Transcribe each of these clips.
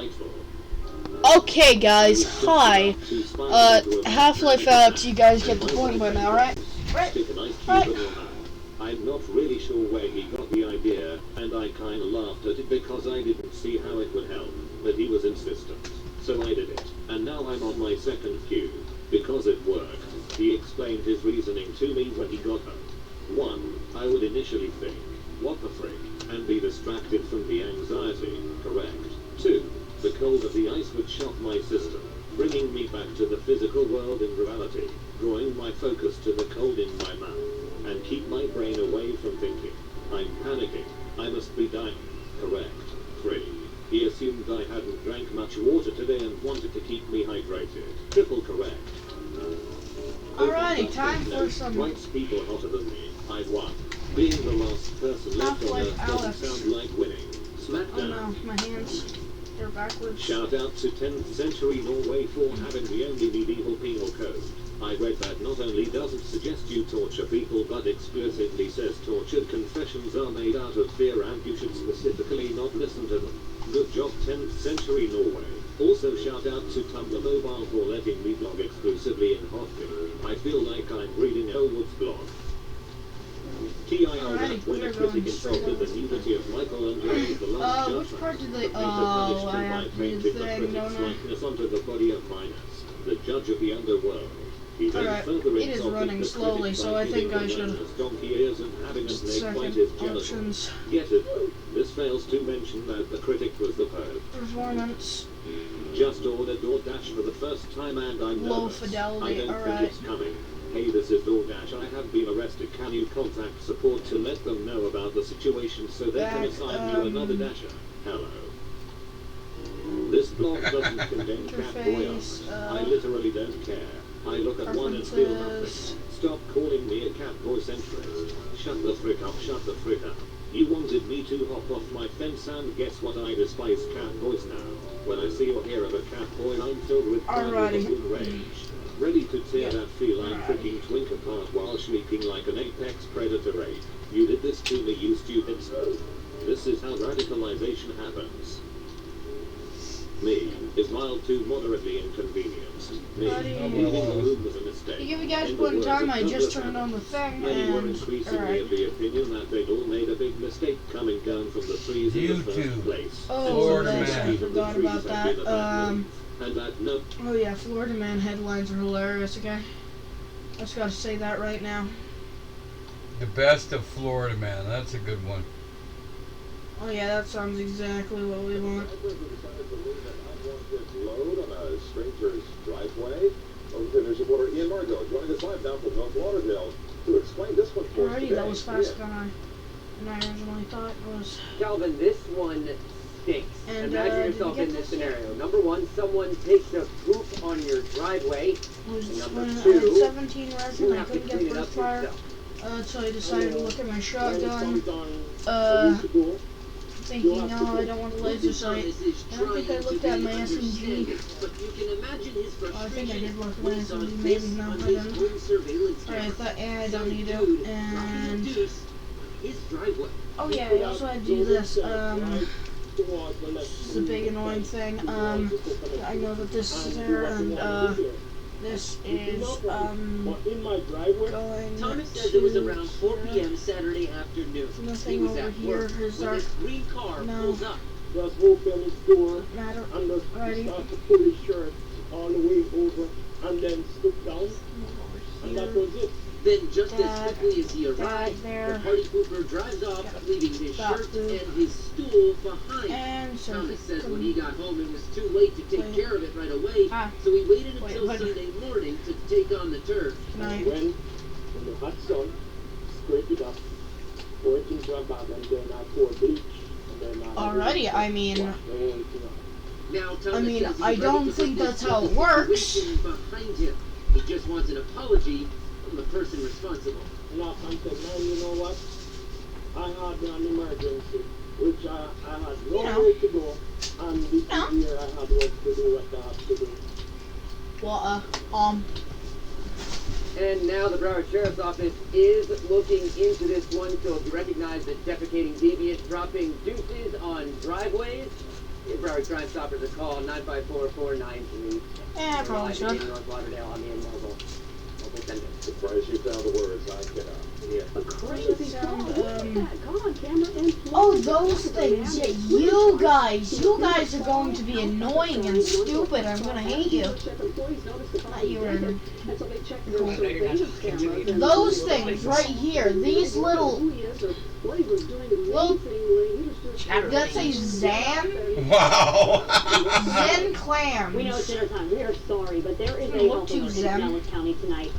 fight for. Okay, guys, hi. Half-Life Alyx, you guys get the point by now, right? Stick an ice cube in your mouth. I'm not really sure where he got the idea, and I kinda laughed at it because I didn't see how it would help, but he was insistent. So I did it, and now I'm on my second cube. Because it worked, he explained his reasoning to me when he got home. 1. I would initially think, what the frick, and be distracted from the anxiety, correct. 2. The cold of the ice would shock my system, bringing me back to the physical world in reality, drawing my focus to the cold in my mouth, and keep my brain away from thinking, I'm panicking, I must be dying, correct. 3. He assumed I hadn't drank much water today and wanted to keep me hydrated, triple correct. Alrighty, time for some... Writes people hotter than me, I won. Being the last person left on Earth doesn't sound like winning. Smackdown. Oh no, my hands, they're backwards. Shout out to 10th century Norway for having the only medieval penal code. I read that not only does it suggest you torture people, but explicitly says tortured confessions are made out of fear and you should specifically not listen to them. Good job 10th century Norway. Also shout out to Tumblr Mobile for letting me blog exclusively in Hotkey. I feel like I'm reading Elwood's blog. Alright, when a critic insulted the nudity of Michelangelo's The Last Judgment. Which part did they... Oh, I have to use the thing, don't I? Likeness onto the body of Minos, the judge of the underworld. Alright, it is running slowly, so I think I should... Just a second, options. Get it? This fails to mention that the critic was the poet. Performance. Just ordered DoorDash for the first time and I'm low nervous. fidelity, I don't alright. think it's coming. Hey, this is DoorDash. I have been arrested. Can you contact support to let them know about the situation so they can assign you another dasher? Hello. This blog doesn't condemn Catboy armor. I literally don't care. I look at one and feel nothing. Stop calling me a Catboy centrist. Shut the frick up, shut the frick up. You wanted me to hop off my fence and guess what? I despise Catboys now. When I see or hear of a Catboy, I'm filled with primal rage. Ready to tear that feline freaking twink apart while shrieking like an apex predator ape. You did this to me, you stupid slow. This is how radicalization happens. Me is mild to moderately inconvenienced. Me leaving the room was a mistake. To give you guys one time, I just turned on the thing Many were and... increasingly of the opinion that they'd all made a big mistake coming down from the trees in the first place. Oh, I forgot about that. And that no. Oh yeah, Florida Man headlines are hilarious, okay? I just gotta say that right now. The best of Florida Man, that's a good one. Oh yeah, that sounds exactly what we want. Load on a stranger's driveway. There's a water Ian Margot joining us live down from North Lauderdale to explain this one for us today. Alrighty, that was faster than I originally thought it was. Calvin, this one stinks. And, imagine yourself in this scenario. Number one, someone takes a poop on your driveway. Was number when two, I had 17 resin, you I have to couldn't get clean it first up fire. yourself. So I decided to look at my shotgun. Thinking, no, I don't want a laser sight. I don't think I looked at my SMG. I think I did look at my SMG, maybe, no, I didn't. Alright, I thought, yeah, I don't need it, and... Oh yeah, I also had to do this, this is a big annoying thing, I know that this is there, and, this is, going Thomas says it was around 4 p.m. Saturday afternoon. Nothing He was over at here work is when our... this green car pulls up. Just open his door Matter. and just Alrighty. start to pull his shirt all the way over and then stoop down. And that was it. Then, just as quickly as he arrived, there. the party pooper drives off, leaving his shirt and his stool behind. And so Thomas says when he got home, it was too late to take care of it right away, so he waited until Sunday morning to take on the turf. And when the hot sun, scrape it up, pour it into a bag, and then I pour bleach. And then alrighty, I mean... Now, Thomas I mean, says he's I ready don't to think put that's this how it whole works. situation behind him. He just wants an apology from the person responsible. Knock and say, man, you know what? I had an emergency, which I had no way to go, and this year I had work to do what I have to do. Well, And now the Broward Sheriff's Office is looking into this one, so if you recognize the defecating deviant dropping deuces on driveways, Broward Crime Stoppers a call 954-493. Yeah, probably In should. North Lauderdale on the mobile sender. Surprised you found the words I cannot. Yeah. A crazy Sound, call. Look at that. Caught on camera and Oh, those things. Yeah, you guys are going to be annoying and stupid. I'm gonna hate you. Not you, Aaron. Those things right here. These little. That says Zan. Wow. Zen clams. We know it's dinner time. We are sorry, but there is a Look health too alert in zen. Dallas County tonight.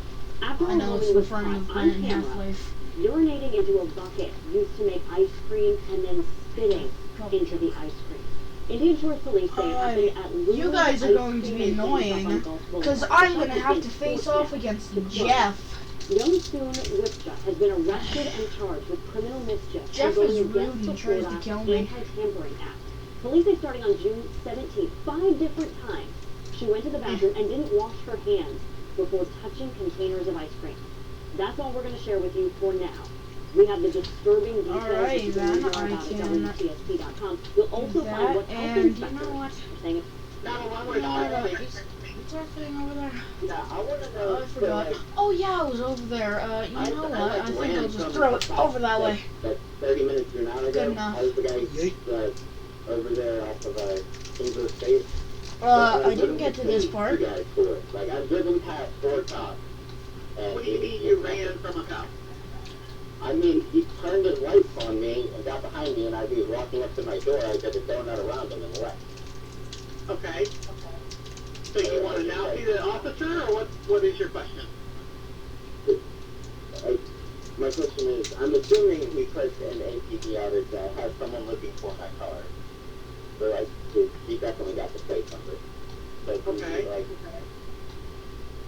After I know it's the front of on Planet camera, Half-Life. urinating into a bucket used to make ice cream and then spitting into the ice cream. Indian Shores Police say it happened at Luna's You guys are Ice going to Cream be and annoying, Candy Shop on Gulf because Boulevard. I'm going to have to face off against Jeff. Youngstoon Ripcha has been arrested and charged with criminal mischief. Jeff for going is rude against and the tries to Florida kill me. Anti-Tampering Act. Police say starting on June 17th, 5 different times, she went to the bathroom and didn't wash her hands before touching containers of ice cream. That's all we're going to share with you for now. We have the disturbing details Alright, that you then, can read I about at can WCSP.com. You'll also that, find what health and you inspectors know what? are saying. What's that thing over there? Yeah, I want to Oh, know. I forgot. Oh yeah, it was over there. You know what? I think I'll just throw it over that way. That 30 minutes to an hour ago, Good enough. I was the guy over there off of English State. I didn't get to this part. You guys for it. Like, I've driven past 4 cops. What do you mean you ran from a cop? I mean, he turned his lights on me and got behind me, and as he was walking up to my door, I did a donut around him and left. Okay. So you want to now see the officer, or what is your question? My question is, I'm assuming he put an APB outage that has someone looking for my car. So, like, he definitely got the plate number. So, Okay. like,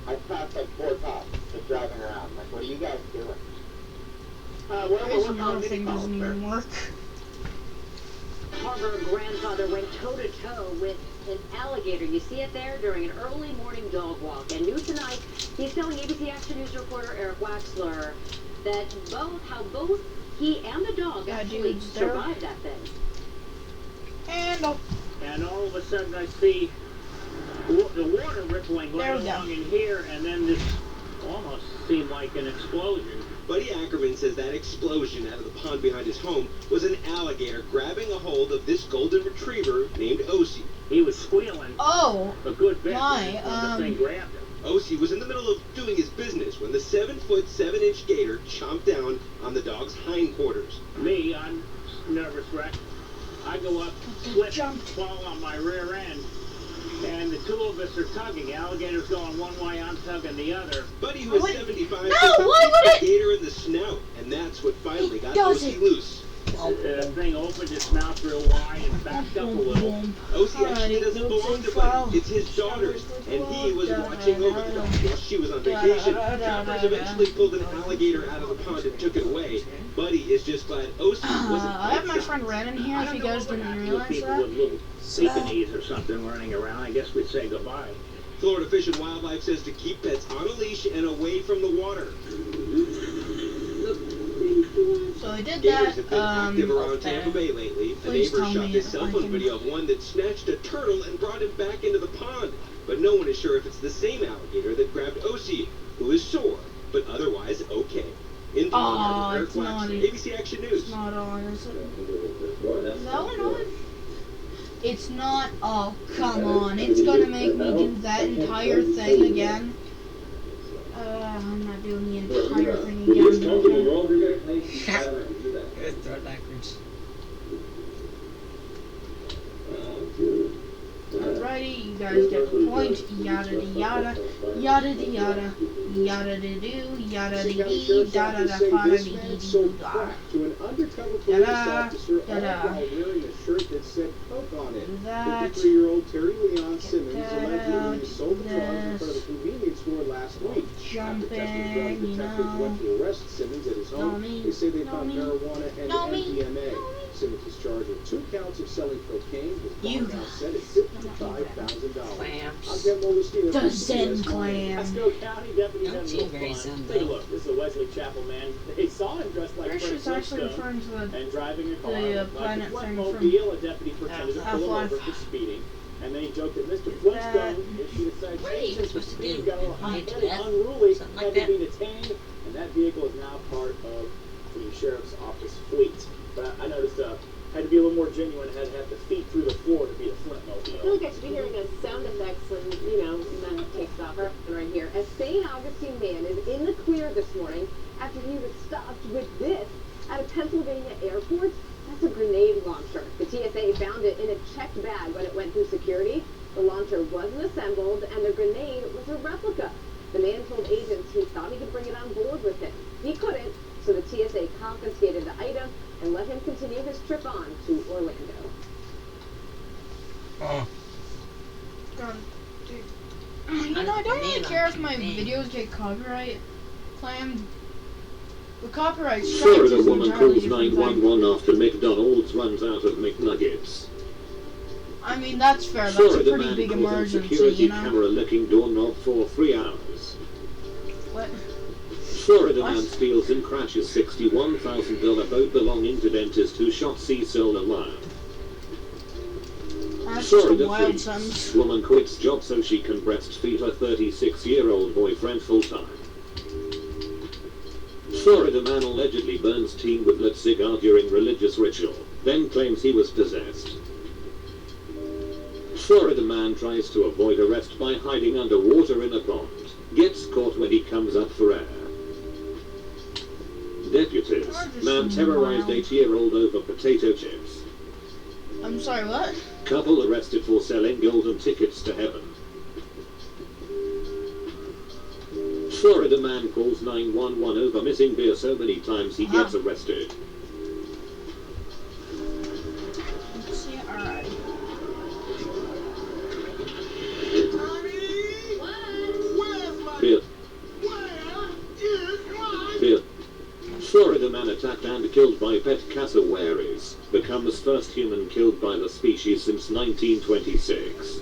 I passed like 4 cops just driving around. Like, what are you guys doing? Well, This we're on another mini thing calls, doesn't sir. even work. Her grandfather went toe-to-toe with an alligator. You see it there during an early morning dog walk. And new tonight, he's telling ABC Action News reporter Eric Waxler that both he and the dog Yeah, actually dude, they're- survived that thing. And And all of a sudden I see the water rippling There right we go. along in here, and then this almost seemed like an explosion. Buddy Ackerman says that explosion out of the pond behind his home was an alligator grabbing a hold of this golden retriever named Osie. He was squealing oh, a good bit My, when the thing grabbed him. Osie was in the middle of doing his business when the 7-foot, 7-inch gator chomped down on the dog's hindquarters. Me, I'm nervous wreck. I go up, slip, jumped. fall on my rear end, and the two of us are tugging. The alligator's going one way, I'm tugging the other. Buddy, who was Wait, 75, no, why would the it- gator in the snout, and that's what finally It got does Osie it. loose. The thing opened its mouth real wide and backed up a little. Osie actually Alrighty, doesn't oops, belong to file. Buddy. It's his daughter's, and he was watching over the dog while she was on vacation. Choppers eventually pulled an alligator out of the pond and took it away. Buddy is just glad Osie wasn't I have my outside. friend Ren in here. If you guys didn't realize People that. with little Pekingese or something running around, I guess we'd say goodbye. Florida Fish and Wildlife says to keep pets on a leash and away from the water. So I did Gators that. have been active around Tampa Bay lately. A Please neighbor tell shot me this if cell I phone can- video of one that snatched a turtle and brought him back into the pond. But no one is sure if it's the same alligator that grabbed Osie, who is sore, but otherwise okay. In Aw, Eric it's not Waxman, it. ABC Action News. It's not on, is it? Is that one on? It's not. Oh, come on. It's gonna make me do that entire thing again. I'm not doing the entire thing again. Throw it backwards. Alrighty, you guys get the point. Yada da yada. Yada da yada. Yada da do. Yada da dee. Yada da fada dee dee dee sold da. crack to an undercover police Ta-da, officer, all ta-da. while wearing a shirt that said Coke on it. That. 53-year-old Terry Leon Simmons that allegedly out, sold the drugs in front of a this. convenience store last week. Jumping, After testing drugs, you detectives know. went to arrest Simmons at his Know home. me, They say they know found me, marijuana and know me, MDMA. know me. Simmons is charged with 2 counts of selling cocaine. His You bond now guys. set at $55,000. Clams. I'm Ken Moleskine. The Zen clan. Pasco County deputies Don't having seem a very little fun. zen, Take a though. look. This is a Wesley Chapel man. They saw him dressed like Trish Fred is actually Flintstone referring to the and driving a car the, like a planet thing Flintmobile. A deputy protected and just pull him over for speeding. And then he joked that Mr. Flintstone, if she decides What are you even supposed to do? got a Fight to little death? unruly, Something had like to that? be detained, and that vehicle is now part of the sheriff's office fleet. But I noticed had to be a little more genuine, had to have the feet through the floor to be the Flintmobile. I feel like I should be hearing those sound effects when, that takes off right here. A St. Augustine man is in the clear this morning after he was stopped with this at a Pennsylvania airport. That's a grenade launcher. The TSA found it in a checked bag when it went through security. The launcher wasn't assembled, and the grenade was a replica. The man told agents he thought he could bring it on board with him. He couldn't, so the TSA confiscated the item and let him continue his trip on to Orlando. Oh, God, dude. I don't really care if my videos get copyright claimed. The copyright strikes Florida is an woman entirely calls different thing. 911 after McDonald's runs out of McNuggets. I mean, that's fair. That's a Florida pretty man big calls on emergency, security camera licking doorknob for 3 hours. What? Florida What? man steals and crashes $61,000 boat belonging to dentist who shot Cecil alive. That's just a Florida wild freeze. sentence. Woman quits job so she can breastfeed her 36-year-old boyfriend full-time. Florida man allegedly burns teen with lit cigar during religious ritual, then claims he was possessed. Florida man tries to avoid arrest by hiding underwater in a pond. Gets caught when he comes up for air. Deputies. Man terrorized 8-year-old over potato chips. I'm sorry, what? Couple arrested for selling golden tickets to heaven. Florida man calls 911 over missing beer so many times he gets arrested. Let's see, alright. Beer. Beer. Florida man attacked and killed by pet cassowaries. Becomes first human killed by the species since 1926.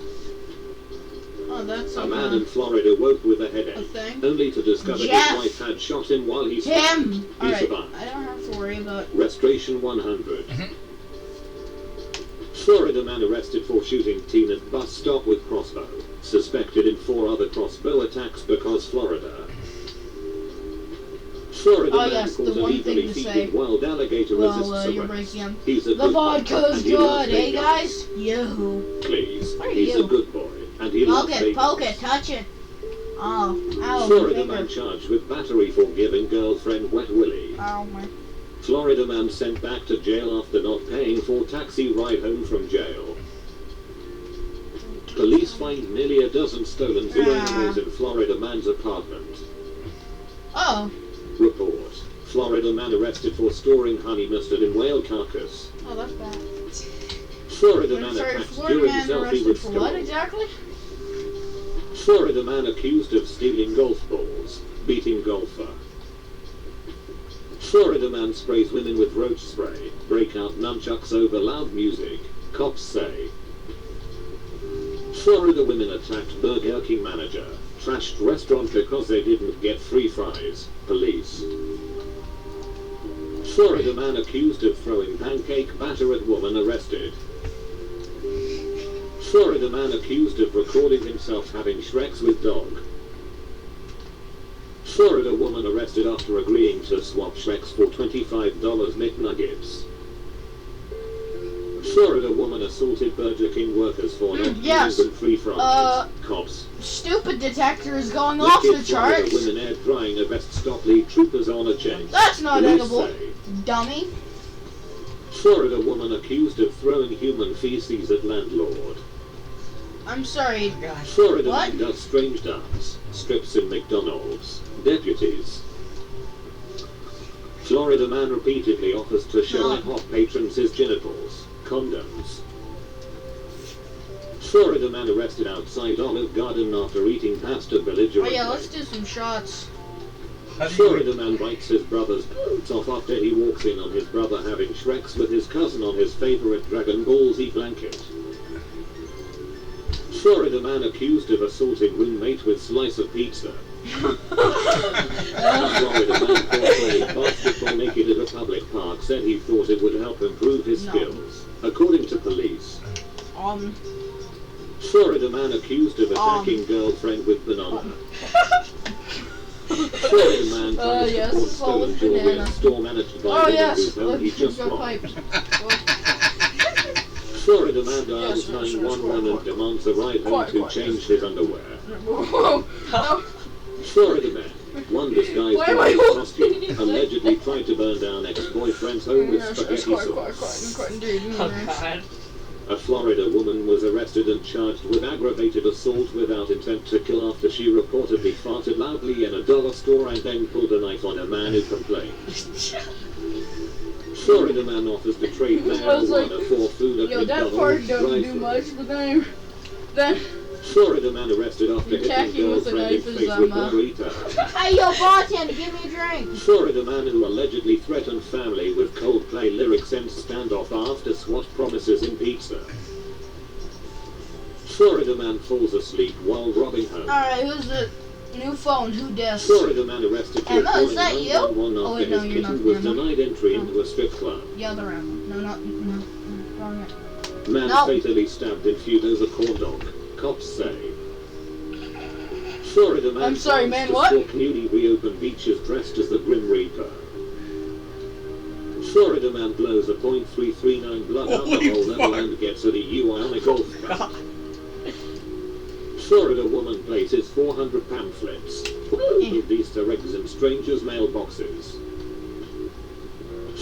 Oh, that's A man in Florida woke with a headache, thing? only to discover Jeff! his wife had shot him while he slept. Tim! He Alright, survived. I don't have to worry about... Restoration 100. Florida man arrested for shooting teen at bus stop with crossbow. Suspected in 4 other crossbow attacks because Florida. Florida Oh, man yes, the calls a one legally thing to say. feeding wild alligator Well, resists you're arrest. breaking him. He's a The good boy, vodka's and he loves good, eh, bacon. guys? Yo. Please, What are he's you? a good boy, and he loves Poke it, bacon. poke it, touch it. Oh, ow, my Florida finger. man charged with battery for giving girlfriend wet willy. Ow, my... Florida man sent back to jail after not paying for taxi ride home from jail. Police find nearly a dozen stolen zoo animals in Florida man's apartment. Oh. Report. Florida man arrested for storing honey mustard in whale carcass. Oh, that's bad. Florida man Sorry, attacked Florida during man selfie arrested with for straw. what exactly? Florida man accused of stealing golf balls, beating golfer. Florida man sprays women with roach spray, break out nunchucks over loud music, cops say. Florida women attacked Burger King manager, trashed restaurant because they didn't get free fries, police. Florida man accused of throwing pancake batter at woman arrested. Florida man accused of recording himself having Shreks with dog. Florida woman arrested after agreeing to swap Shreks for $25 McNuggets. Florida woman assaulted Burger King workers for not yes. giving them free fries. Cops. Stupid detector is going off the Florida charts. women air drying a vest stop lead troopers on a chase. That's not Police edible, say. dummy. Florida woman accused of throwing human feces at landlord. I'm sorry. Florida What? man does strange dance. Strips in McDonald's. Deputies. Florida man repeatedly offers to show IHOP patrons his genitals. Condoms. Florida man arrested outside Olive Garden after eating pasta Oh belligerently. yeah, let's do some shots. Florida man bites his brother's boots off after he walks in on his brother having Shreks with his cousin on his favorite Dragon Ball Z blanket. Florida man accused of assaulting roommate with slice of pizza. Florida man caught playing basketball naked at a public park said he thought it would help improve his skills. According to police, Florida man accused of attacking girlfriend with banana. Florida man tries to report stolen jewelry at store managed by woman whose home he just robbed. Florida man dials 911 and demands a ride home to change his underwear. Florida man, one disguised in costume, allegedly tried to burn down ex-boyfriend's home with spaghetti sauce. A Florida woman was arrested and charged with aggravated assault without intent to kill after she reportedly farted loudly in a dollar store and then pulled a knife on a man who complained. Florida man offers to trade marijuana for food at McDonald's. Florida man arrested after hitting girlfriend in face with burrito. Hey, yo, bartender, give me a drink. Florida man who allegedly threatened family with Coldplay lyrics ends standoff after SWAT promises in pizza. Florida man falls asleep while robbing home. Alright, who's the new phone? Who does? Florida man arrested for Emma, calling is that you? 911 Oh, after wait, no, his you're not kitten was Emma. denied entry into a strip club. Yeah, the Emma. No, wrong one. Man No. fatally stabbed in feud over corn dog. Cops say. Florida man I'm sorry, plans man, to what? stalk newly reopened beaches dressed as the Grim Reaper. Florida man blows a .339 blood alcohol level and gets a DUI on a golf cart. Florida woman places 400 pamphlets with Easter eggs in strangers' mailboxes.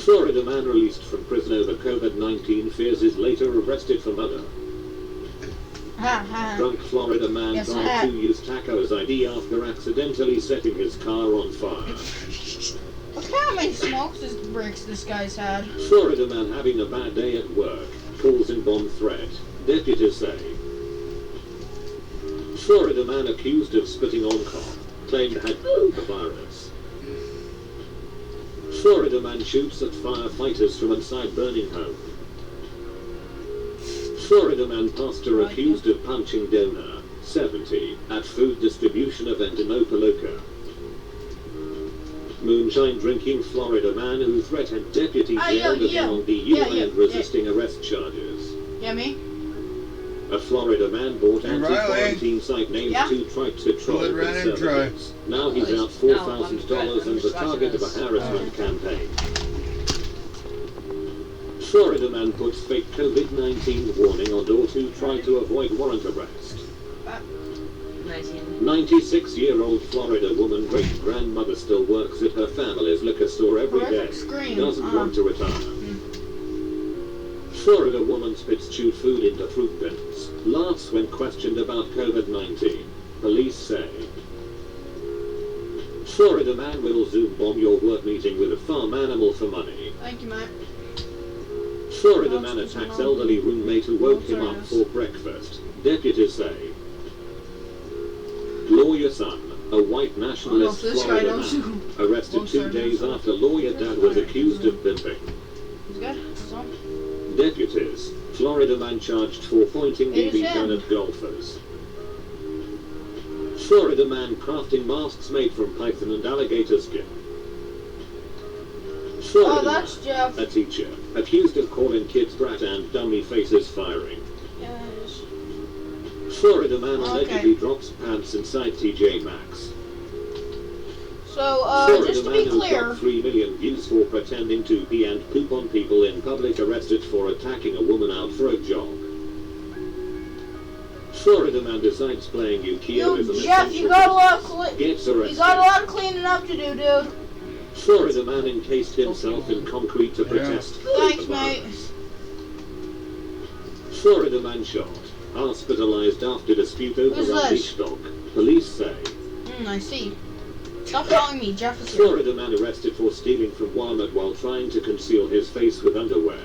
Florida man released from prison over COVID-19 fears is later arrested for murder. Drunk Florida man tried to use tacos ID after accidentally setting his car on fire. Look how many smokes breaks this guy's had. Florida man having a bad day at work calls in bomb threat. Deputies say. Florida man accused of spitting on cop claimed had the virus. Florida man shoots at firefighters from inside burning home. Florida man pastor accused of punching donor, 70, at food distribution event in Opelika. Moonshine drinking Florida man who threatened deputies jailed again on DUI and resisting arrest charges. Yeah, me? A Florida man bought anti-quarantine site named to try to troll conservatives. Now he's out $4,000 and the target of a harassment campaign. Florida man puts fake COVID-19 warning on door to try to avoid warrant arrest. 96-year-old Florida woman great-grandmother still works at her family's liquor store every day. Doesn't want to retire. Florida woman spits chewed food into fruit bins. Laughs when questioned about COVID-19. Police say. Florida man will Zoom bomb your work meeting with a farm animal for money. Thank you, mate. Florida man attacks elderly roommate who woke him up for breakfast. Deputies say. Lawyer son, a white nationalist Florida man, arrested 2 days after lawyer dad was accused of pimping. Deputies, Florida man charged for pointing BB gun at golfers. Florida man crafting masks made from python and alligator skin. Florida that's man, Jeff. a teacher, accused of calling kids brat and dummy faces firing. Yes. Florida man allegedly drops pants inside TJ Maxx. So, Florida just to man be who clear, got 3 million views for pretending to pee and poop on people in public arrested for attacking a woman out for a jog. Florida man decides playing Yu-Gi-Oh! Is an Jeff, you got a lot of gets arrested. You got a lot of cleaning up to do, dude. Florida man encased himself in concrete to protest. Thanks, mate. Florida man shot, hospitalized after dispute over a beach dog. Police say. I see. Stop calling me Jefferson. Florida man arrested for stealing from Walmart while trying to conceal his face with underwear.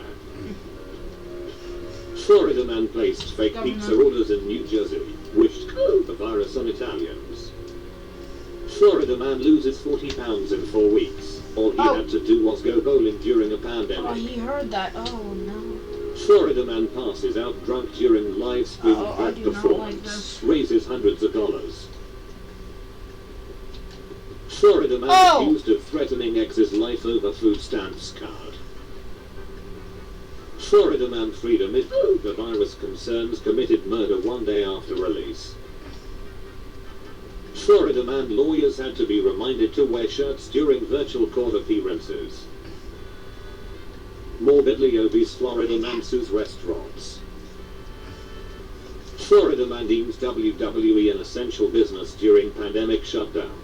Florida man placed fake pizza orders in New Jersey, wished the virus on Italians. Florida man loses 40 pounds in 4 weeks. All he had to do was go bowling during a pandemic. Oh, he heard that. Oh, no. Florida man passes out drunk during live stream drag performance. Raises hundreds of dollars. Florida man accused of threatening ex's life over food stamps card. Florida man freed amid coronavirus concerns committed murder 1 day after release. Florida man lawyers had to be reminded to wear shirts during virtual court appearances. Morbidly obese Florida man sues restaurants. Florida man deems WWE an essential business during pandemic shutdown.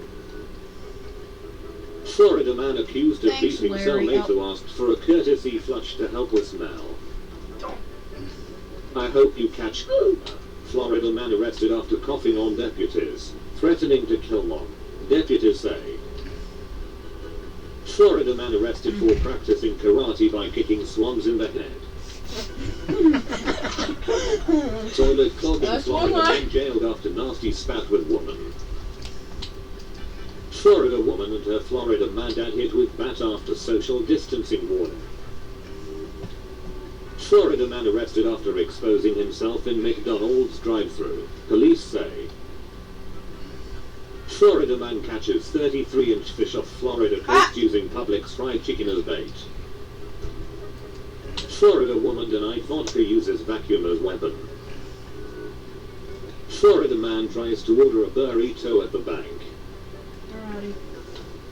Florida man accused of beating cellmate who asked for a courtesy flush to help with smell. I hope you catch Florida man arrested after coughing on deputies, threatening to kill one, deputies say. Florida man arrested for practicing karate by kicking swans in the head. Toilet clogging Florida man jailed after nasty spat with woman. Florida woman and her Florida man dad hit with bat after social distancing warning. Florida man arrested after exposing himself in McDonald's drive-thru, police say. Florida man catches 33-inch fish off Florida coast using Publix fried chicken as bait. Florida woman denied vodka uses vacuum as weapon. Florida man tries to order a burrito at the bank. Alrighty.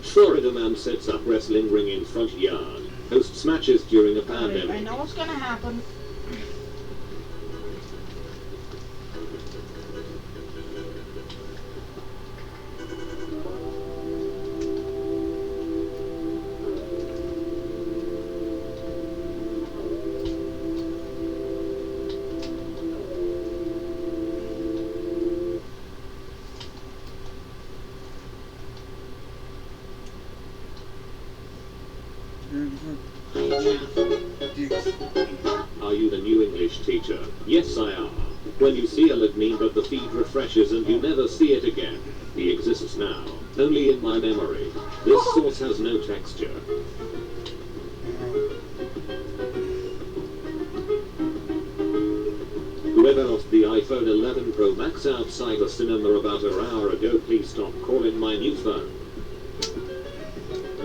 Florida man sets up wrestling ring in front yard. Hosts matches during a pandemic. I know what's gonna happen. Are you the new English teacher? Yes, I are. When you see a meme but the feed refreshes and you never see it again. He exists now, only in my memory. This source has no texture. Whoever lost the iPhone 11 Pro Max outside the cinema about an hour ago, please stop calling my new phone.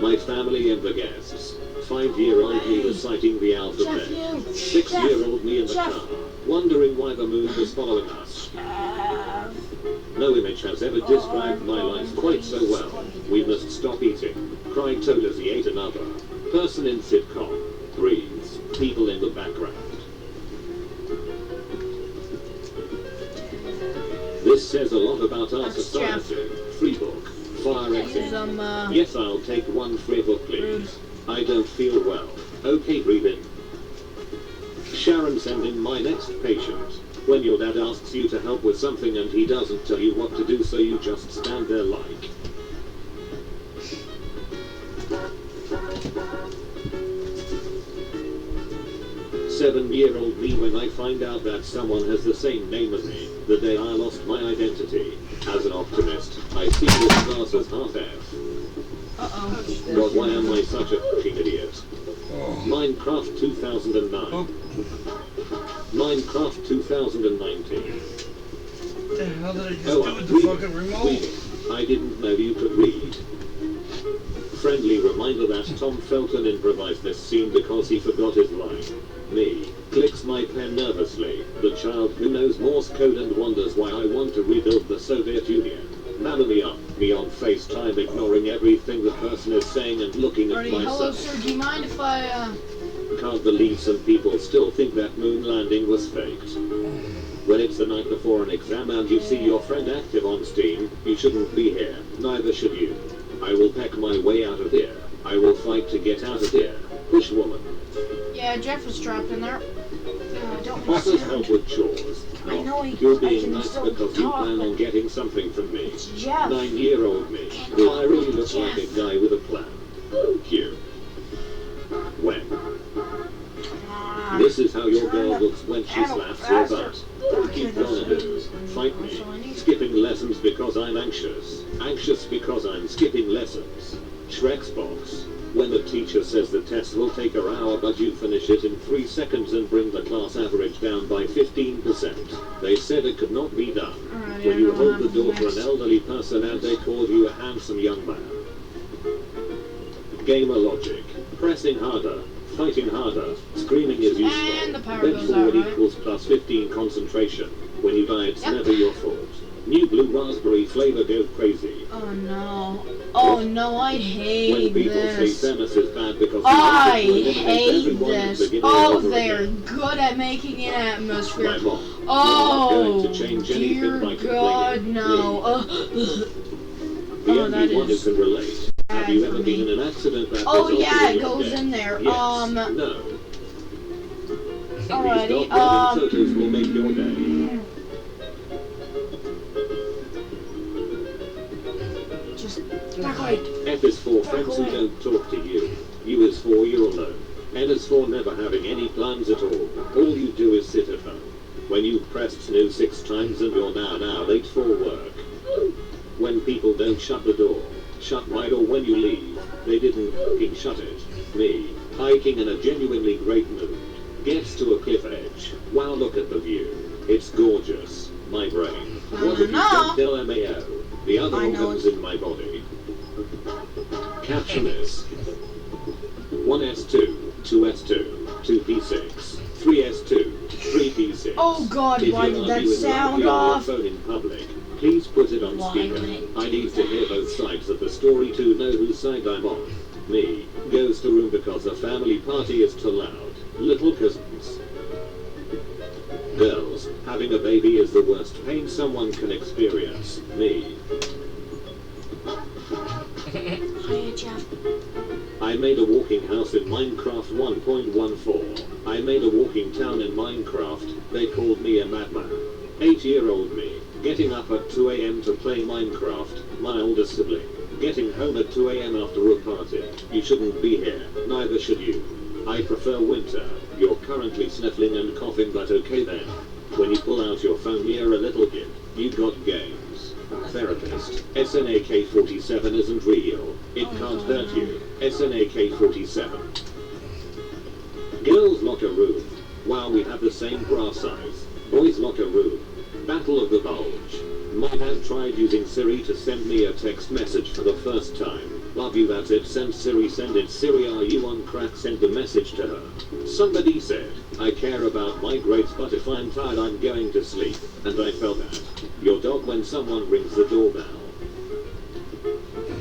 My family and the guests. 5-year-old me reciting the alphabet. 6-year-old me in the car, wondering why the moon was following us. No image has ever described my life quite so well. We must stop eating. Cried Toad as he ate another. Person in sitcom. Breathes. People in the background. This says a lot about our society. Free book. Fire exit. Yes, I'll take one free book, please. I don't feel well. Okay, breathe in. Sharon, send in my next patient. When your dad asks you to help with something and he doesn't tell you what to do, so you just stand there like. Seven-year-old me when I find out that someone has the same name as me, the day I lost my identity. As an optimist, I see this class as half-F. God, why am I such a fucking idiot? Minecraft 2009. Minecraft 2019. What the hell did I just do with the fucking remote? I didn't know you could read. Friendly reminder that Tom Felton improvised this scene because he forgot his line. Me. Clicks my pen nervously. The child who knows Morse code and wonders why I want to rebuild the Soviet Union. Mamma mia, me on FaceTime ignoring everything the person is saying and looking at myself. Hello, sir, do you mind if I, Can't believe some people still think that moon landing was faked. When it's the night before an exam and you see your friend active on Steam, you shouldn't be here. Neither should you. I will peck my way out of here. I will fight to get out of here. Push woman. Yeah, Jeff was trapped in there. Don't be Offers help with chores. I know You're being nice because you plan on getting something from me. It's Jeff. 9-year-old me. Do I really look like a guy with a plan? Cute. When? This is how your girl looks when she slaps your butt. Keep gonna do. Fight me. Skipping lessons because I'm anxious. Anxious because I'm skipping lessons. Shrek's box. When the teacher says the test will take an hour but you finish it in 3 seconds and bring the class average down by 15%. They said it could not be done. When you hold the door for an elderly person and they call you a handsome young man. Gamer logic. Pressing harder. fighting harder. Screaming is useful. And the power Then goes forward out, right? equals plus 15 concentration. When you die, it's never your fault. New blue raspberry flavor, go crazy. Oh no. Oh no, I hate When people this. say Themis is bad because I he wants to eliminate hate everyone at the this. beginning Oh, over they're again. good at making an atmosphere. My mom. Oh, You're not going to change anything dear by God, complaining. no. The Oh, only that one who is can relate. Have you ever been in an accident that Oh resulted yeah, in it your goes death? in there. Yes. No. Alrighty. These dog photos will make your day. Just right. F is for friends who don't talk to you. U is for you're alone. N is for never having any plans at all. All you do is sit at home. When you pressed snooze 6 times and you're now late for work. When people don't shut the door. Shut my door when you leave. They didn't fucking shut it. Me. Hiking in a genuinely great mood. Gets to a cliff edge. Wow, look at the view. It's gorgeous. My brain. What have you done, LMAO? The other organs in my body. Caption is 1S2, 2S2, 2P6, 3S2, 3P6. Oh God, If why you're did that arguing sound loudly on your off? phone in public, please put it on speaker. I need to hear both sides of the story to know whose side I'm on. Me. Goes to room because a family party is too loud. Little cousins. Girls. Having a baby is the worst pain someone can experience. Me. Hiya, Jeff. I made a walking house in Minecraft 1.14. I made a walking town in Minecraft. They called me a madman. 8-year-old me. Getting up at 2 a.m. to play Minecraft. My older sibling. Getting home at 2 a.m. after a party. You shouldn't be here. Neither should you. I prefer winter. You're currently sniffling and coughing, but okay then. When you pull out your phone, you're a little kid. You got games. Therapist. SNAK-47 isn't real. It can't hurt you. SNAK-47. Girls' locker room. Wow, we have the same bra size. Boys' locker room. Battle of the Bulge. My dad tried using Siri to send me a text message for the first time. Love you, that's it. Send Siri, send it. Siri, are you on crack? Send the message to her. Somebody said, I care about my grades, but if I'm tired, I'm going to sleep. And I felt that. Your dog when someone rings the doorbell.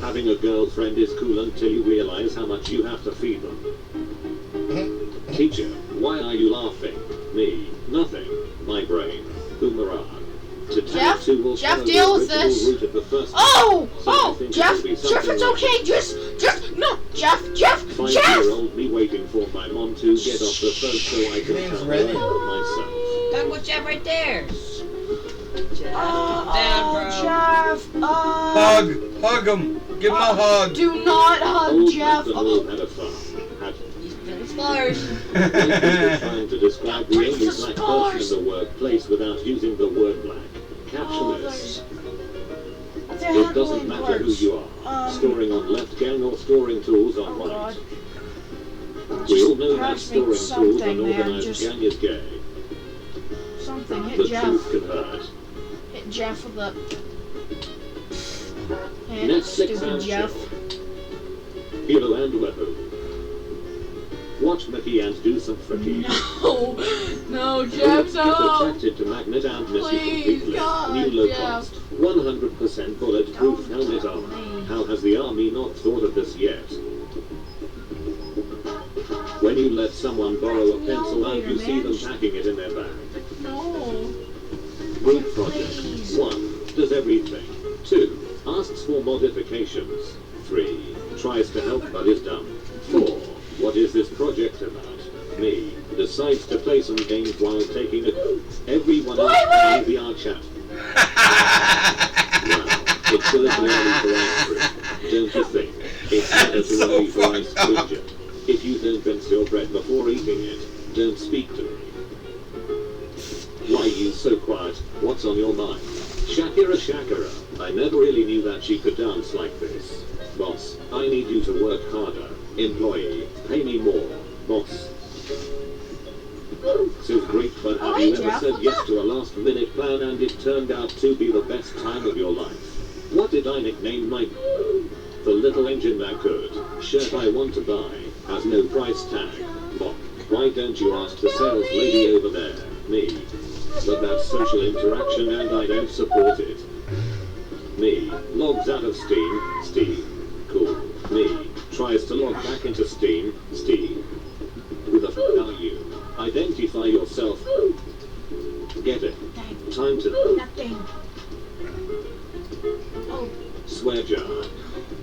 Having a girlfriend is cool until you realize how much you have to feed them. Teacher, why are you laughing? Me. Nothing. My brain. Boomerang. To Jeff, will Jeff, follow deal the with original this. route of the first Oh, so I oh, think Jeff, it'll be Jeff, something it's like okay. Just, no, Jeff, Jeff. 5-year-old me waiting for my mom to get off the phone so I can Name's tell Rennie. her myself. Done with Jeff right there. Jeff, Hug him. Give him a hug. do not hug Old Jeff. MacDonald had a farm. Had He's been explored. when people trying to describe the only black person in the workplace without using the word black. Caption is, it doesn't matter who you are, storing on left gang or storing tools on right. We all know that storing tools on organized gang is gay. Something, The hit Jeff. truth can hurt. Hit Jeff with the... Hit Netflix stupid and Jeff. chill. Hero and weapon. Watch Mickey and do some fricky. No, Jeff, Get no. attracted to magnet and miss you Please, completely. God, New low Jeff. cost, 100% bulletproof helmet armor. How has the army not thought of this yet? When you let someone borrow a pencil and you see them packing it in their bag. No. Group project. 1. Does everything. 2. Asks for modifications. 3. Tries to help but is dumb. 4. What is this project about? Me. Decides to play some games while taking a... Everyone else in VR chat. Wow. It's a little early for ice cream. Don't you think? It's never too early for ice cream. If you don't rinse your bread before eating it, don't speak to me. Why you so quiet? What's on your mind? Shakira Shakira. I never really knew that she could dance like this. Boss, I need you to work harder. Employee, pay me more. Boss. So great, but have you ever said yes to a last-minute plan and it turned out to be the best time of your life? What did I nickname my... The little engine that could. Shirt I want to buy. Has no price tag. Mom, why don't you ask the sales lady over there? Me. But that's social interaction and I don't support it. Me. Logs out of Steam. Steam. Cool. Me. Tries to log back into Steam. Steam. Who the f*** are you? Identify yourself. Get it. Time to... Nothing. Oh. Swear jar.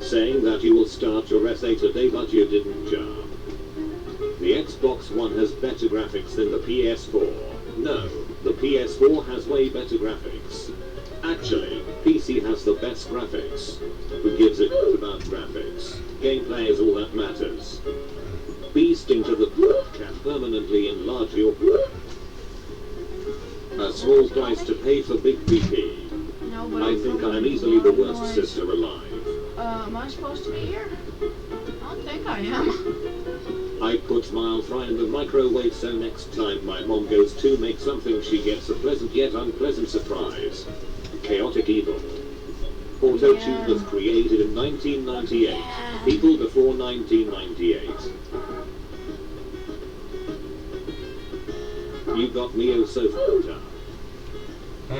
Saying that you will start your essay today but you didn't jar. The Xbox One has better graphics than the PS4. No, the PS4 has way better graphics. Actually, PC has the best graphics. Who gives a shit about graphics? Gameplay is all that matters. Beasting to the can permanently enlarge your a small price to pay for big BP. No, but I think I'm easily the worst sister alive. Am I supposed to be here? I don't think I am. I put my fry in the microwave so next time my mom goes to make something she gets a pleasant yet unpleasant surprise. Chaotic evil. Auto-tune was created in 1998. People before 1998. You got me oh so fucked up.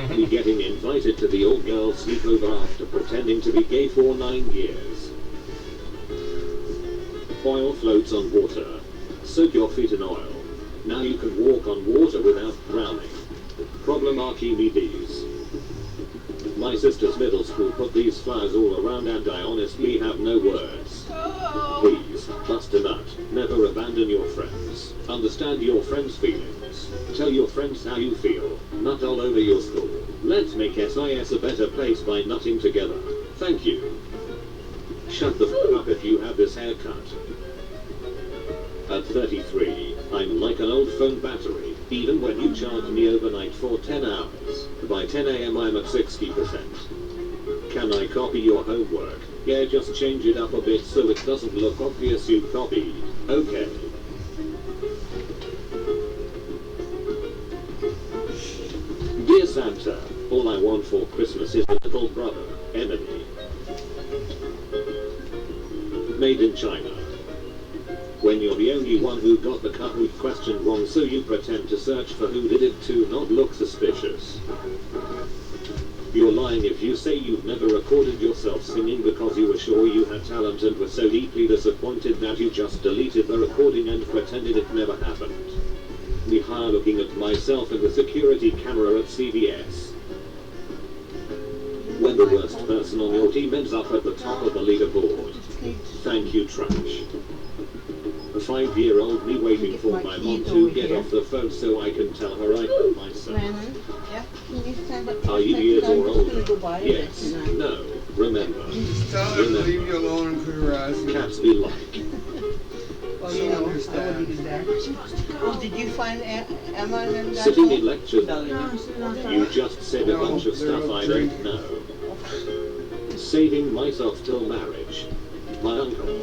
Me getting invited to the old girl sleepover after pretending to be gay for 9 years. Oil floats on water. Soak your feet in oil. Now you can walk on water without drowning. Problem Archimedes. My sister's middle school put these flowers all around and I honestly have no words. Please, bust a nut. Never abandon your friends. Understand your friends' feelings. Tell your friends how you feel. Nut all over your school. Let's make SIS a better place by nutting together. Thank you. Shut the f*** up if you have this haircut. At 33, I'm like an old phone battery, even when you charge me overnight for 10 hours. By 10 AM I'm at 60%. Can I copy your homework? Yeah, just change it up a bit so it doesn't look obvious you copied. Okay. Dear Santa, all I want for Christmas is a little brother, Emily. Made in China. When you're the only one who got the Kahoot question wrong, so you pretend to search for who did it to not look suspicious. You're lying if you say you've never recorded yourself singing because you were sure you had talent and were so deeply disappointed that you just deleted the recording and pretended it never happened. Me looking at myself in the security camera at CVS. When the worst person on your team ends up at the top of the leaderboard. Thank you, trash. A 5-year-old me waiting for my mom to get off the phone so I can tell her I love myself. Are you years or older? Yes. No. Remember. Just tell her to leave you alone and quit harassing. Cats be like. Well, you know, I wouldn't do that. Well, did you find Emma and that? Sitting in lecture. No, she's not. You just said a bunch of stuff I don't know. Saving myself till marriage. My uncle.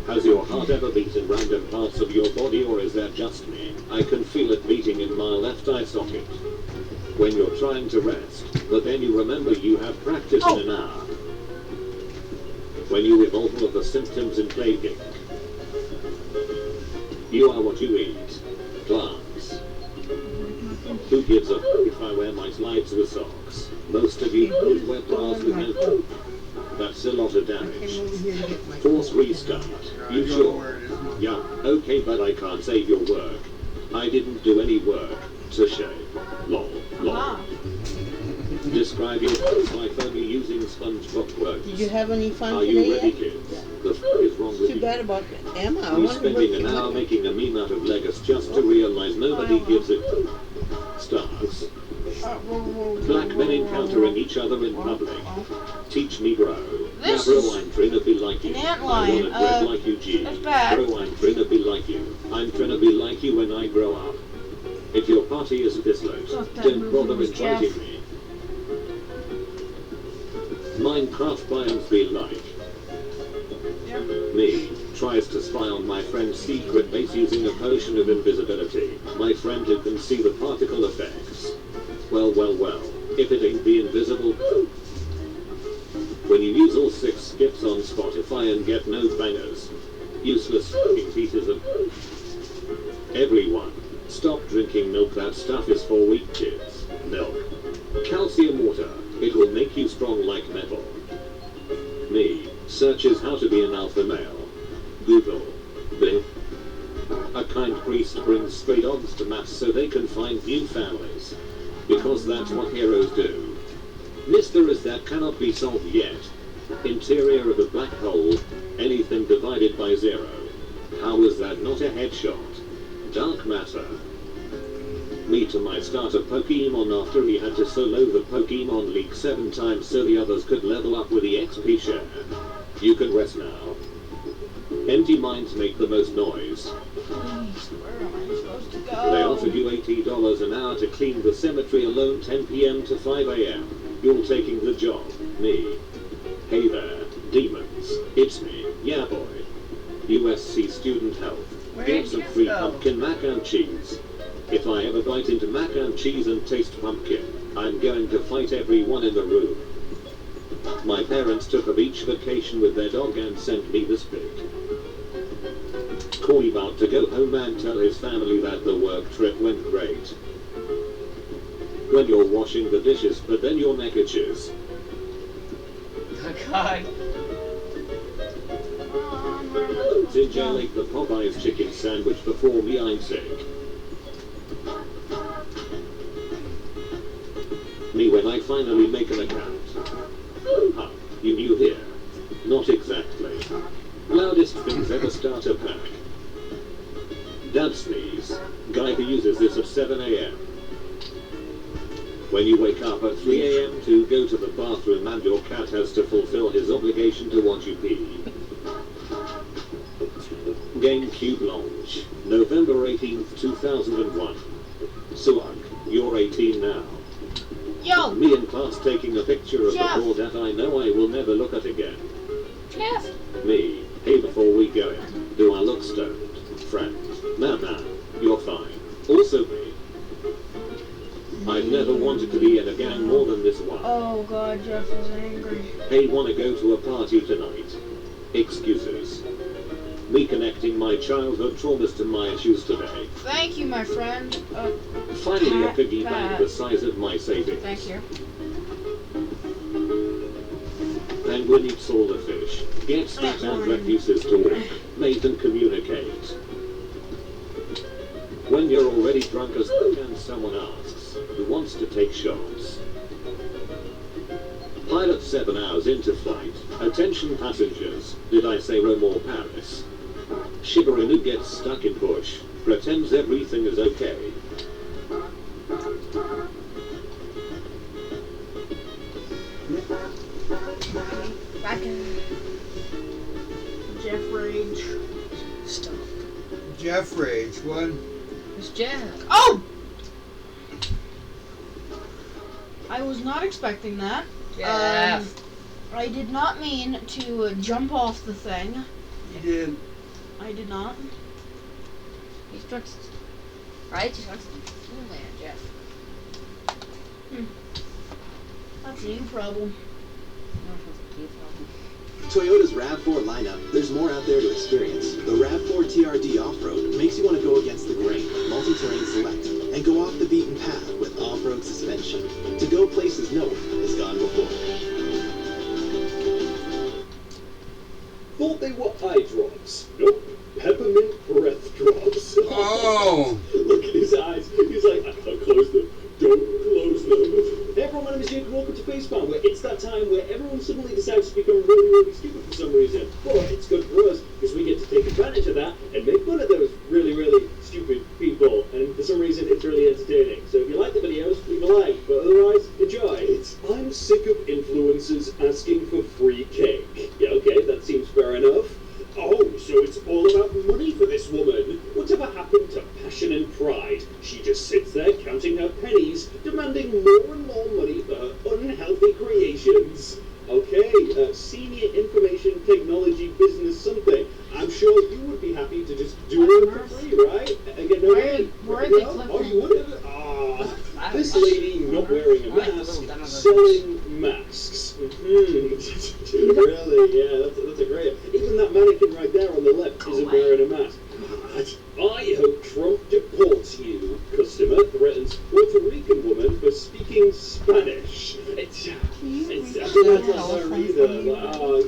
Has your heart ever beaten random parts of your body or is that just me? I can feel it beating in my left eye socket. When you're trying to rest, but then you remember you have practice in an hour. When you evolve all of the symptoms in plaguing. You are what you eat. Glance. Who gives a f*** if I wear my slides with socks? Most of you wear bras with no poop. That's a lot of damage. Force restart. You sure? Yeah, okay, but I can't save your work. I didn't do any work. Touche. Lol. Lol. Describe your life only using SpongeBob quotes. Did you have any fun Are today you ready, yet? kids? The f*** is wrong with Too you? bad about Emma. I You wonder spending what an hour you making a meme out of Legos just to realize nobody gives it. Stars. Black men encountering each other in public. Teach me, bro. This Bro, is I'm tryna be like you. an I antlion. wanna dress like you, G. That's bad. Bro, I'm tryna be like you. I'm tryna be like you when I grow up. If your party isn't this late, Thought that don't movie bother was inviting Jeff. me. Minecraft biomes be like. Me tries to spy on my friend's secret base using a potion of invisibility. My friend who can see the particle effects. Well, well, well. If it ain't the invisible. When you use all 6 skips on Spotify and get no bangers, that stuff is for weak kids. Milk. Calcium water. It will make you strong like metal. Me. Searches how to be an alpha male. Google. Bing. A kind priest brings stray dogs to mass so they can find new families. Because that's what heroes do. Mysteries that cannot be solved yet. Interior of a black hole. Anything divided by zero. How is that not a headshot? Dark matter. Me to my starter Pokemon after he had to solo the Pokemon League 7 times so the others could level up with the XP share. You can rest now. Empty minds make the most noise. Where am I supposed to go? They offered you $80 an hour to clean the cemetery alone 10 p.m. to 5 a.m. You're taking the job. Me. Hey there, demons. It's me. Yeah boy. USC Student Health. Get some free pumpkin mac and cheese. If I ever bite into mac and cheese and taste pumpkin, I'm going to fight everyone in the room. My parents took a beach vacation with their dog and sent me this pic. Corey about to go home and tell his family that the work trip went great. When you're washing the dishes, but then your neck itches. Oh God. Ginger ate the Popeye's chicken sandwich before me, I'm sick. Me when I finally make an account. Huh, you new here? Not exactly. Loudest things ever start a pack. Dad sneeze. Guy who uses this at 7 a.m. When you wake up at 3 a.m. to go to the bathroom and your cat has to fulfill his obligation to watch you pee. GameCube launch, November 18th, 2001. Suak, you're 18 now. Yo! Me in class taking a picture of Jeff. the board that I know I will never look at again. Jeff! Me, hey before we go in, do I look stoned? Friend, nah, you're fine. Also me. I've never wanted to be in a gang more than this one. Oh God, Jeff is angry. Hey, wanna go to a party tonight? Excuses. Me connecting my childhood traumas to my issues today. Thank you, my friend. Finally a Pat, piggy Pat. bank the size of my savings. Thank you. Penguin eats all the fish. Gets fat and refuses to walk. Mate and communicate. When you're already drunk as fuck and someone asks, who wants to take shots? Pilot 7 hours into flight. Attention passengers. Did I say Rome or Paris? Shibarinu gets stuck in bush. Pretends everything is okay. Back in Jeff Rage. Stop. Jeff Rage, what? It's Jeff. Oh! I was not expecting that. Jeff. I did not mean to jump off the thing. You did. I did not. He's drugs. Right? He's drugs. Jeff. That's a you problem. Toyota's RAV4 lineup, there's more out there to experience. The RAV4 TRD Off-Road makes you want to go against the grain, multi-terrain select, and go off the beaten path with off-road suspension. To go places no one has gone before. Thought they were eye drops. Nope. Peppermint breath drops. Oh! Look at his eyes. He's like, I can't close them. Don't close them. Hey everyone, my name is Jake and welcome to Facepalm, where it's that time where everyone suddenly decides to become really, really stupid for some reason. But it's good for us, because we get to take advantage of that and make fun of those really, really stupid people. And for some reason, it's really entertaining. So if you like the videos, leave a like. But otherwise, enjoy. I'm sick of influencers asking for free cake. Yeah, okay, that seems fair enough. Oh, so it's all about money for this woman. Whatever happened to passion and pride? She just sits there counting her pennies, demanding more and more money for her unhealthy creations. Okay, senior information technology business something. I'm sure you would be happy to just do it for free, right? Again, no way. Oh, you would? Ah, this lady not wearing a mask, selling masks. Really? Yeah, that's a great. Even that mannequin right there on the left isn't wearing a mask. God. I hope Trump deports you. Customer threatens Rican woman for speaking Spanish. It's I don't know her either.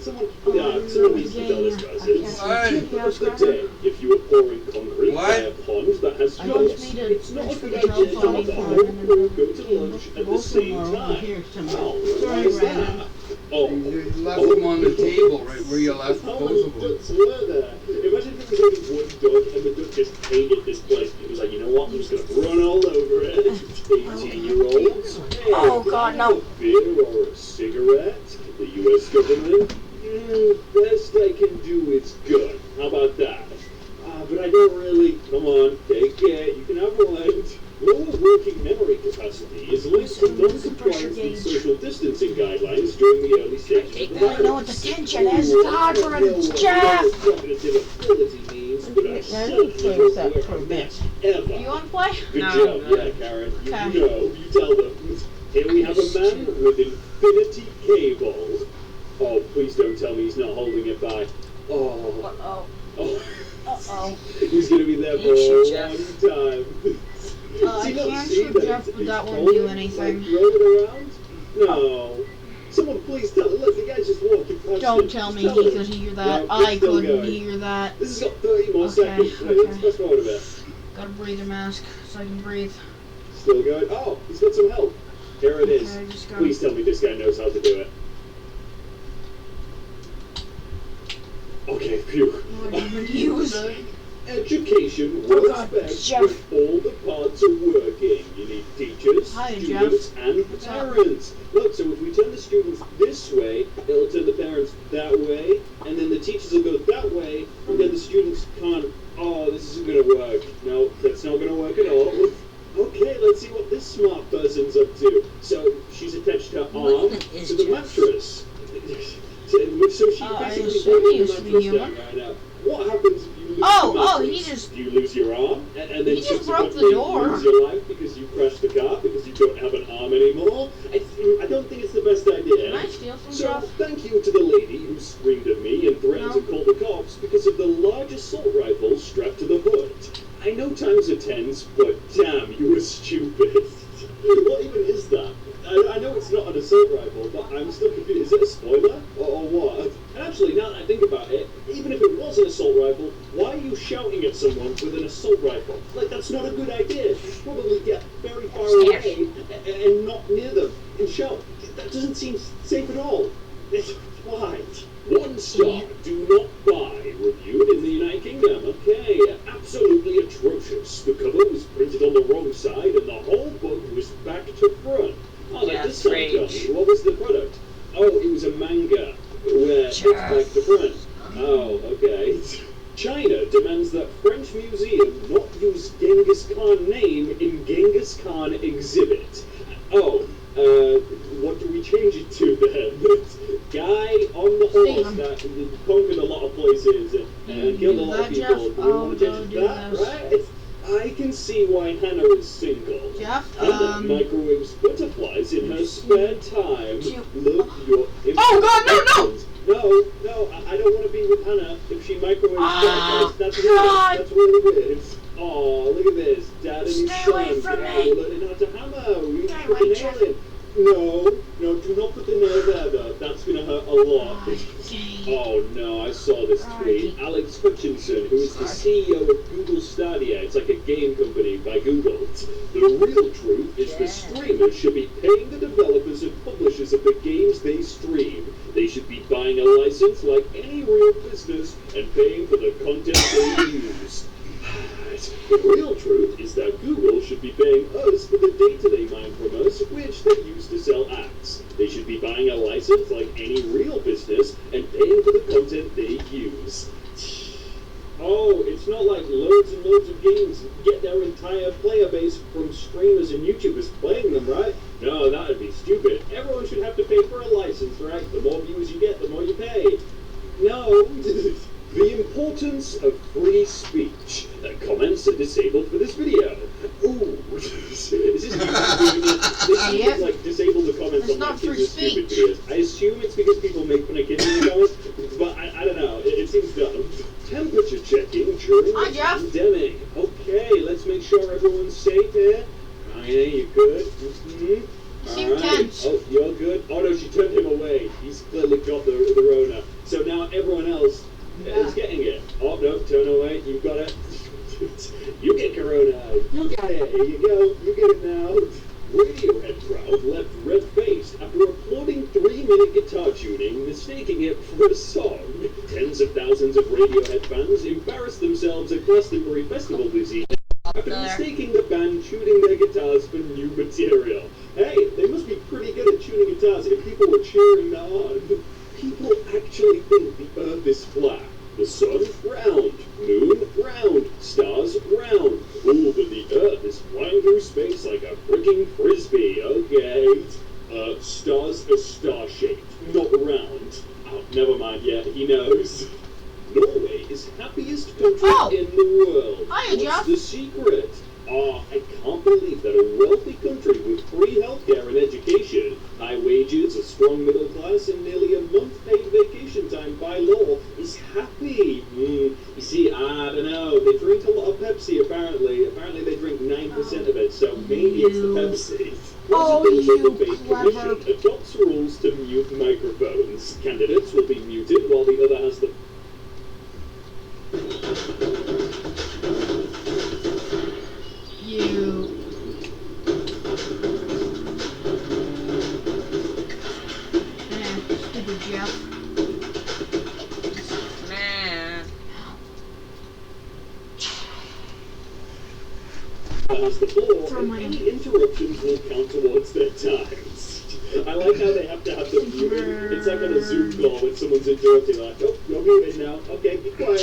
Someone needs to tell this person. First the day, if you are pouring concrete by a pond that has floods, it's not a good idea to have the whole crew go to lunch at the same time. Oh, why is that? Oh, you left them on the table right where you left how both many of them. ducks were there? Imagine if there was only one duck and the duck just hated this place. It was like, you know what, I'm just going to run all over it. 18-year-olds. Hey, Oh, God, no. A beer or a cigarette? The U.S. government? Best I can do is good. How about that? But I don't really... Come on, take it. You can have one. Lower working memory capacity is linked to non-compliance with social distancing guidelines during the early stages of the virus. I know what the tension is. God, Jeff! Cognitive ability means, but I certainly won't work on that ever. You want to play? Good job, yeah, Karen. You know, you tell them. Here we have a man with infinity cable. Oh, please don't tell me he's not holding it by. Oh. Uh-oh. Oh. Uh-oh. He's gonna be there for a long time. I can't shoot Jeff, but that won't do anything. Like, throw it around? No. Someone please tell him. Look, the guy's just walking past. Don't tell me he could hear that. I couldn't hear that. This has got 30 more seconds. Let's fast forward a bit. Got a breather mask so I can breathe. Still going. Oh, he's got some help. Here it is. Please tell me this guy knows how to do it. Okay, phew. Education respects when all the parts are working. You need teachers, students, and parents. Look, so if we turn the students this way, it'll turn the parents that way, and then the teachers will go that way, and then the students can't. Oh, this isn't going to work. No, that's not going to work at all. Okay, let's see what this smart person's up to. So she's attached her arm to the mattress. So she basically holds the mattress down right now. What happens if you lose the mattress? He just... Do you lose your arm? And then he just broke the door. You lose your life because you crashed the car, because you don't have an arm anymore? I don't think it's the best idea. Can I steal some So stuff? thank you to the lady who screamed at me and threatened to call the cops because of the large assault rifle strapped to the hood. I know times are tense, but damn, you were stupid. What even is that? I know it's not an assault rifle, but I'm still confused. Is it a spoiler? Or what? And actually, now that I think about it, even if it was an assault rifle, why are you shouting at someone with an assault rifle? Like, that's not a good idea. You should probably get very far away and not near them and shout. That doesn't seem safe at all. Why? 1 star, do not buy, reviewed in the United Kingdom. Okay, absolutely atrocious. The cover was printed on the wrong side and the whole book was back to front. Oh, that does sound dummy. What was the product? Oh, it was a manga where it's back to front. Oh, okay. China demands that French museum not use Genghis Khan name in Genghis Khan exhibit. Oh, what do we change it to then? Guy on the horse that conquered a lot of places and killed a lot of people. Do we want to change that, right? I can see why Hannah is single. Hannah microwaves butterflies in her spare time. Look, your No, I don't want to be with Hannah if she microwaves butterflies. That's what it is. Oh, look at this. Dad and his son. We're learning how to hammer. We put the nail in. No, do not put the nail there though. That's going to hurt a lot. Oh no, I saw this tweet. Alyx Hutchinson, who is the CEO of Google Stadia, it's like a game company by Google. The real truth is the streamers should be paying the developers and publishers of the games they stream. They should be buying a license like any real business and paying for the content they use. The real truth is that Google should be paying us for the data they mine from us, which they use to sell ads. They should be buying a license like any real business and paying for the content they use. Oh, it's not like loads and loads of games get their entire player base from streamers and YouTubers playing them, right? No, that would be stupid. Everyone should have to pay for a license, right? The more views you get, the more you pay. No. The importance of free speech. Comments are disabled for this video. Ooh. Is this YouTube like disable the comments on my kids' stupid videos? I assume it's because people make fun of kids in the comments, but I don't know. It seems dumb. Temperature checking during the pandemic. Okay, let's make sure everyone's safe here. Oh, yeah, you good? Mm-hmm. Seem tense. Oh, you're good? Oh no, she turned him away. He's clearly got the Rona. So now everyone else is getting it. Oh no, turn away. You've got it. You get Corona. You got it. Here you go. You get it now. Radiohead crowd left red-faced after applauding 3-minute guitar tuning, mistaking it for a song. Tens of thousands of Radiohead fans embarrassed themselves at Glastonbury Festival this evening after mistaking the band tuning their guitars for new material. Hey, they must be pretty good at tuning guitars if people were cheering that on. People actually think the Earth is flat. The sun, round. Moon, round. Stars, round. Oh, but the Earth is flying through space like a freaking frisbee. Okay. Stars are star-shaped, not round. Oh, never mind yet. He knows. Norway is happiest country in the world. Hiya, What's Jeff. the secret? I can't believe that a wealthy country with free healthcare and education, high wages, a strong middle class, and nearly a month paid vacation time by law is happy. You see, I don't know. They drink a lot of Pepsi, apparently. Apparently they drink 9% of it, so maybe it's the Pepsi. President of the Debate Commission adopts rules to mute microphones. Candidates will be muted while the other has the... Stupid Jeff. Has the floor, and any interruptions will count towards their times. I like how they have to have the muting. It's like on a Zoom call when someone's interrupting, like, oh, you're muted now. Okay, be quiet.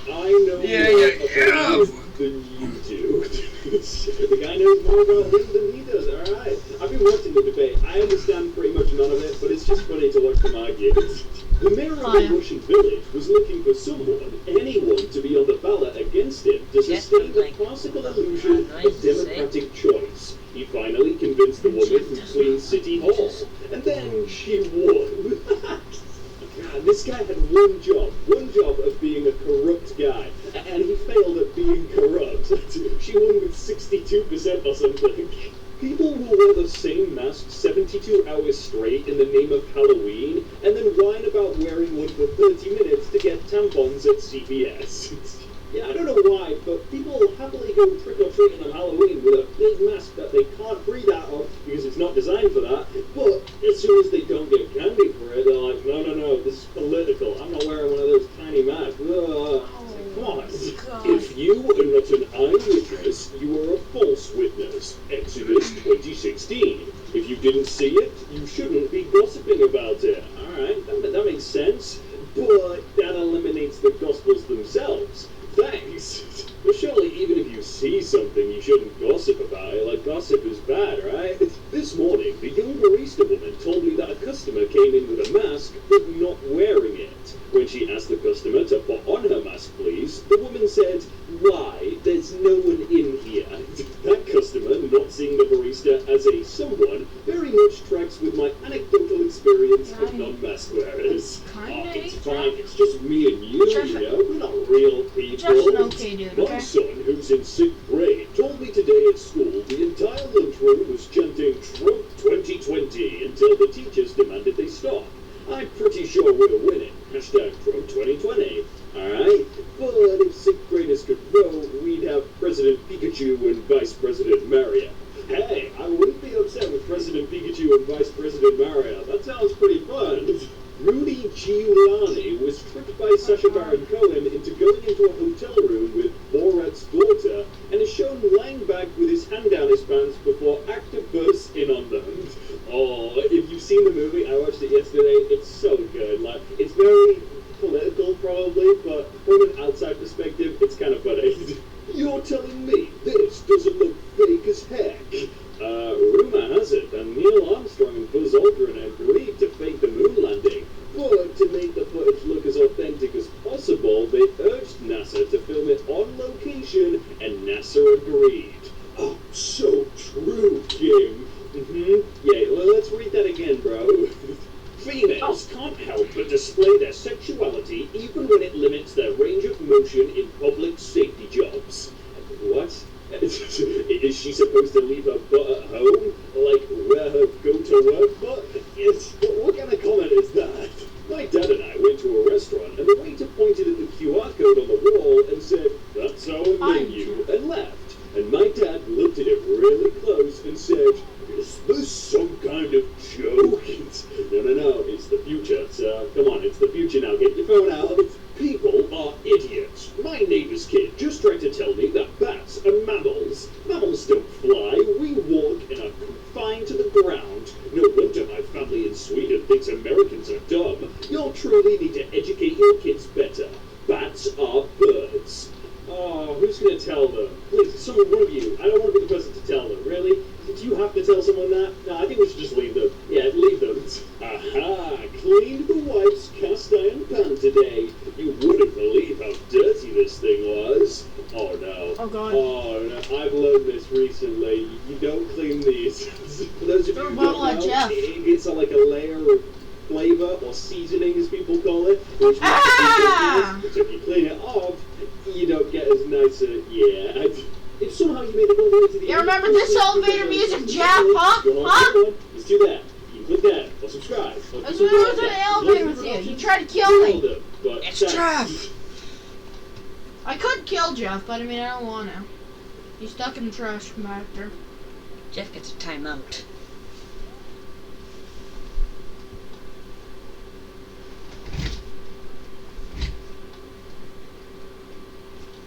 I know more about than you do. The guy knows more about him than he does, alright? I've been watching the debate. I understand pretty much none of it, but it's just funny to watch them argue. The mayor of the Russian village was looking for someone, anyone, to be on the ballot against him to sustain the classical illusion of democratic choice. He finally convinced the woman who cleaned City Hall, and then she won. God, this guy had one job of being a corrupt guy, and he failed at being corrupt. She won with 62% or something. People will wear the same mask 72 hours straight in the name of Halloween, and then whine about wearing one for 30 minutes to get tampons at CVS. Yeah, I don't know why, but people will happily go trick-or-treating on Halloween with a big mask that they can't breathe out of because it's not designed for that, but as soon as they don't get candy for it, they're like, no, this is political. I'm not wearing one of those tiny masks. Come on. If you are not an eyewitness, you are a false witness. Exodus 2016. If you didn't see it, you shouldn't be gossiping about it. Alright, that makes sense. But that eliminates the Gospels themselves. Thanks. But surely even if you see something, you shouldn't gossip about it. Like, gossip is bad, right? This morning, the young barista woman told me that a customer came in with a mask, but not wearing it. When she asked the customer to put on her mask, please, the woman said, "Why? There's no one in here." That customer, not seeing the barista as a someone, very much tracks with my anecdotal experience of non-mask wearers. It's fine, it's just me and you, we're not real people. Just an okay dude, okay? My son, who's in 6th grade, told me today at school the entire lunchroom was chanting Trump 2020 until the teachers demanded they stop. I'm pretty sure we're winning. Hashtag Trump 2020. Alright? But if 6th graders could vote, we'd have President Pikachu and Vice President Mario. Hey, I wouldn't be upset with President Pikachu and Vice President Mario. That sounds pretty fun. Rudy Giuliani was tricked by Sacha Baron Cohen into going into a hotel room with Borat's daughter and is shown lying back with his hand down his pants before actor bursts in on them. Oh, if you've seen the movie, I watched it yesterday, it's so good. Like, it's very political probably, but from an outside perspective, it's kind of funny. You're telling me this doesn't look fake as heck? Rumor has it that Neil Armstrong and Buzz Aldrin agreed to fake the moon landing, but to make the footage look as authentic as possible, they urged NASA to film it on location, and NASA agreed. Oh, so true, Kim. Yeah, well, let's read that again, bro. Females can't help but display their sexuality even when it limits their range of motion in public safety jobs. What? Is she supposed to leave her butt at home? and said, "Is this some kind of joke?" No, it's the future. So, come on, it's the future now. Get your phone out. People are idiots. My neighbor's kid just tried to tell me that bats are mammals. Mammals don't fly. We walk and are confined to the ground. No wonder my family in Sweden thinks Americans are dumb. You'll truly need to educate your kids better. Bats are birds. Oh, who's going to tell them? Please, someone, one of you. I don't want to be the person to tell them. Really? Do you have to tell someone that? No, I think we should just leave them. Yeah, leave them. Aha! Cleaned the wife's cast iron pan today. You wouldn't believe how dirty this thing was. Oh no. Oh god. Oh no. I've learned this recently. You don't clean these. For those of you who don't know, it's like a layer of flavor or seasoning, as people call it, which makes it if you clean it off, you don't get as nice a If somehow you made it all the way to the you remember this elevator music, Jeff? Huh? Let's do that. You click that or subscribe. That's when I was in the elevator with you. You tried to kill me. It's Jeff. I could kill Jeff, but I mean I don't want to. He's stuck in the trash compactor. Jeff gets a timeout.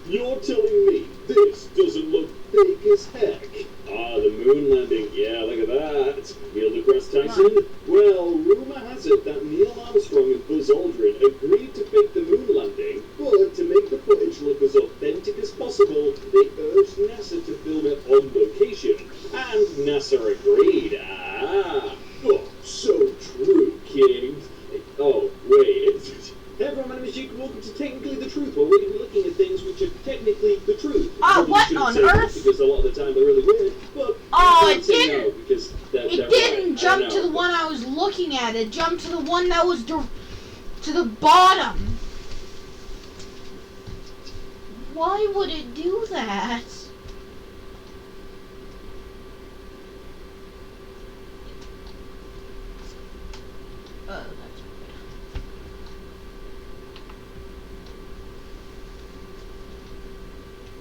You're telling me this doesn't look fake as heck? Ah, the moon landing. Yeah, look at that. Neil deGrasse Tyson? Well, rumor has it that Neil Armstrong and Buzz Aldrin agreed to fake the moon landing, but to make the footage look as authentic as possible, they urged NASA to film it on location. And NASA agreed. Ah! Oh, so true, King. Oh, wait. Hey everyone, my name is Jake, and welcome to Technically the Truth, where we're going to be looking at things which are technically the truth. Oh, what on earth? Because a lot of the time they're really weird, but it didn't. No, because it didn't jump to the one I was looking at. It jumped to the one that was to the bottom. Why would it do that?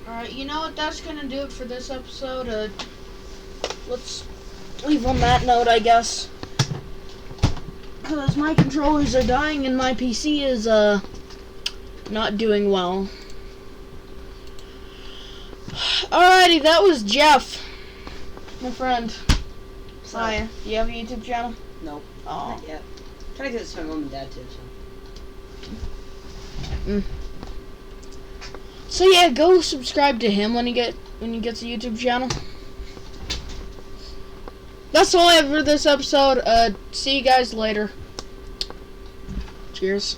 Alright, you know what, that's gonna do it for this episode. Let's leave on that note, I guess. Because my controllers are dying and my PC is, not doing well. Alrighty, that was Jeff. My friend. Saya, do you have a YouTube channel? Nope. Oh. Not yet. I'm trying to get this to my mom and dad too, so. So yeah, go subscribe to him when he gets a YouTube channel. That's all I have for this episode. See you guys later. Cheers.